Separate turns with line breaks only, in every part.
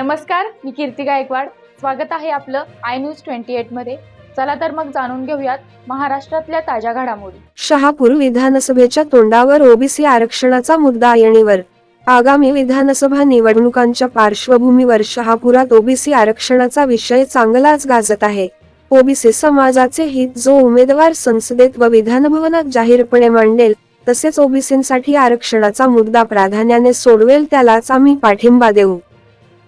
नमस्कार, मी कीर्ती गायकवाड. स्वागत आहे आपलं आय न्यूज 28 मध्ये. चला तर मग जाणून घेऊयात महाराष्ट्रातल्या ताज्या घडामोडी.
शहापूर विधानसभेच्या तोंडावर ओबीसी आरक्षणाचा मुद्दा ऐरणीवर. आगामी विधानसभा निवडणुकांच्या पार्श्वभूमीवर शहापुरात ओबीसी आरक्षणाचा विषय चांगलाच गाजत आहे. ओबीसी समाजाचे हित जो उमेदवार संसदेत व विधानभवनात जाहीरपणे मांडेल, तसेच ओबीसींसाठी आरक्षणाचा मुद्दा प्राधान्याने सोडवेल त्यालाच आम्ही पाठिंबा देऊ.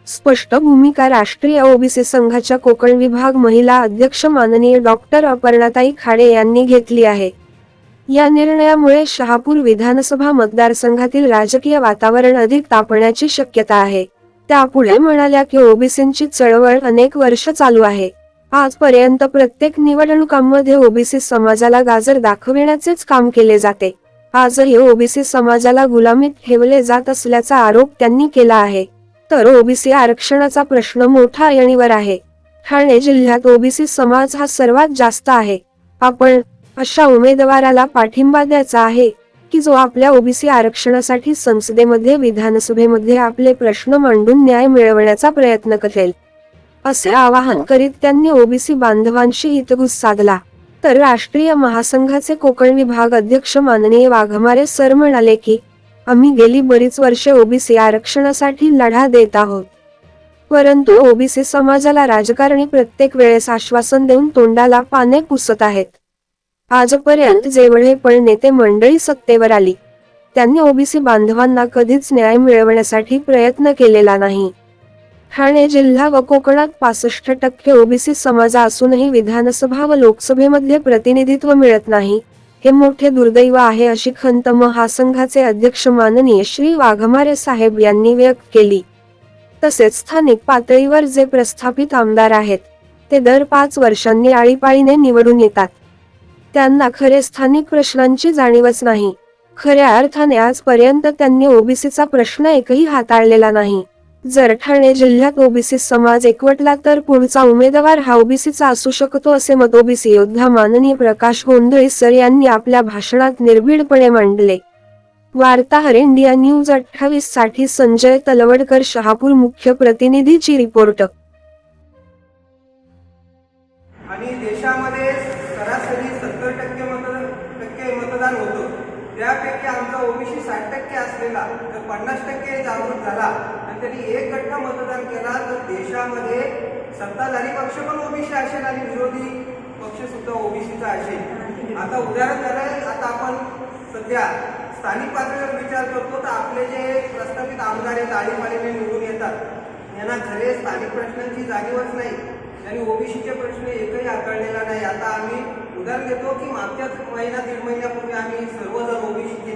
स्पष्ट भूमिका राष्ट्रीय ओबीसी संघाच्या कोकण विभाग महिला अध्यक्ष माननीय डॉक्टर अपर्णाताई खाडे यांनी घेतली आहे. या निर्णयामुळे शहापूर विधानसभा मतदारसंघातील राजकीय वातावरण अधिक तापण्याची शक्यता आहे. त्यापुढे म्हणाल्या की ओबीसींची चळवळ अनेक वर्ष चालू आहे. आजपर्यंत प्रत्येक निवडणुकांमध्ये ओबीसी समाजाला गाजर दाखविण्याचेच काम केले जाते. आजही ओबीसी समाजाला गुलामीत ठेवले जात असल्याचा आरोप त्यांनी केला आहे. तर ओबीसी आरक्षणाचा प्रश्न मोठा ऐरणीवर आहे. ठाणे जिल्ह्यात ओबीसी समाज हा सर्वात जास्त आहे. आपण अशा उमेदवाराला पाठिंबा द्यायचा आहे की जो आपल्या ओबीसी आरक्षणासाठी संसदेमध्ये विधानसभेमध्ये आपले प्रश्न मांडून न्याय मिळवण्याचा प्रयत्न करेल, असे आवाहन करीत त्यांनी ओबीसी बांधवांशी हितगुज साधला. तर राष्ट्रीय महासंघाचे कोकण विभाग अध्यक्ष माननीय वाघमारे सर म्हणाले की आम्ही गेली बरीच वर्षे ओबीसी आरक्षणासाठी लढा देत आहोत, परंतु ओबीसी समाजाला राजकारणी प्रत्येक वेळेस आश्वासन देऊन तोंडाला पाने पुसत आहेत. आजपर्यंत जेवढे पण नेते मंडळी सत्तेवर आली, त्यांनी ओबीसी बांधवांना कधीच न्याय मिळवण्यासाठी प्रयत्न केलेला नाही. ठाणे जिल्हा व कोकणात 65% ओबीसी समाज असूनही विधानसभा व लोकसभेमध्ये प्रतिनिधित्व मिळत नाही, हे मोठे दुर्दैव आहे, अशी खंत महासंघाचे अध्यक्ष माननीय श्री वाघमारे साहेब यांनी व्यक्त केली. तसेच स्थानिक पातळीवर जे प्रस्थापित आमदार आहेत, ते दर 5 वर्षांनी आळीपाळीने निवडून येतात. त्यांना खरे स्थानिक प्रश्नांची जाणीवच नाही. खऱ्या अर्थाने आजपर्यंत त्यांनी ओबीसीचा प्रश्न एकही हाताळलेला नाही. जर ठाणे जिल्ह्यात ओबीसी समाज एकवटला तर पुढचा उमेदवार हा ओबीसीचा असू शकतो, असे मत ओबीसी योद्धा माननीय प्रकाश गोंधळी सर यांनी आपल्या भाषणात निर्भीडपणे मांडले. वार्ताहर इंडिया न्यूज 28 साठी संजय तलवडकर, शहापूर. मुख्य प्रतिनिधीची रिपोर्ट.
आणि देशामध्ये सरासरी 70% मतदान होतं. त्यापैकी आमचा ओबीसी 60% असलेला जर 50% जागृत झाला आणि त्यांनी 1 मतदान केला तर देशामध्ये सत्ताधारी पक्ष पण ओबीसी असेल आणि विरोधी पक्ष सुद्धा ओबीसीचा असेल. आता उदाहरण झालं, आता आपण सध्या स्थानिक पातळीवर विचार करतो तर आपले जे प्रस्थापित आमदार आहेत, आळीपाळीने निवडून येतात, यांना खरे स्थानिक प्रश्नांची जाणीवच नाही. त्यांनी ओबीसीचे प्रश्न एकही हाताळलेला नाही. आता आम्ही उदाहरण देतो की मागच्याच दीड महिन्यापूर्वी आम्ही सर्वजण ओबीसीचे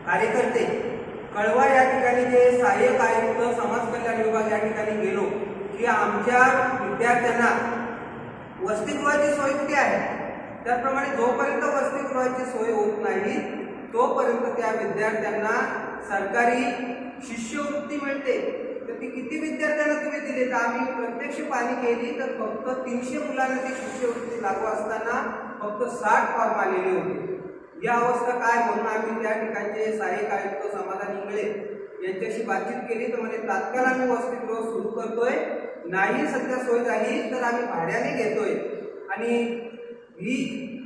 कार्यकर्ते कळवा या ठिकाणी जे सहाय्यक आयुक्त समाज कल्याण विभाग या ठिकाणी गेलो की आमच्या विद्यार्थ्यांना वसतिगृहाची सोय कुठे आहे, त्याप्रमाणे जोपर्यंत वसतिगृहाची सोय होत नाही तोपर्यंत त्या विद्यार्थ्यांना सरकारी शिष्यवृत्ती मिळते. तर ती किती विद्यार्थ्यांना तुम्ही दिली, तर आम्ही प्रत्यक्ष पाहणी केली तर फक्त 300 मुलांना ती शिष्यवृत्ती लागू असताना फक्त 60 फॉर्म आलेले होते. या अवस्था काय, म्हणून आम्ही त्या ठिकाणचे सहाय्यक आयुक्त समाधान इंगळे यांच्याशी बातचीत केली. तर म्हणजे तात्काळ आम्ही वसतिगृह सुरू करतोय, नाही सध्या सोय झाली तर आम्ही भाड्याने घेतोय. आणि ही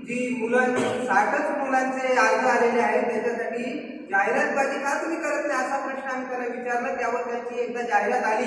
जी मुलं 60च मुलांचे अर्ज आलेले आहेत त्याच्यासाठी जाहिरातबाजी का तुम्ही करत नाही असा प्रश्न आम्ही त्यांना विचारला. त्यावर त्यांची एकदा जाहिरात आली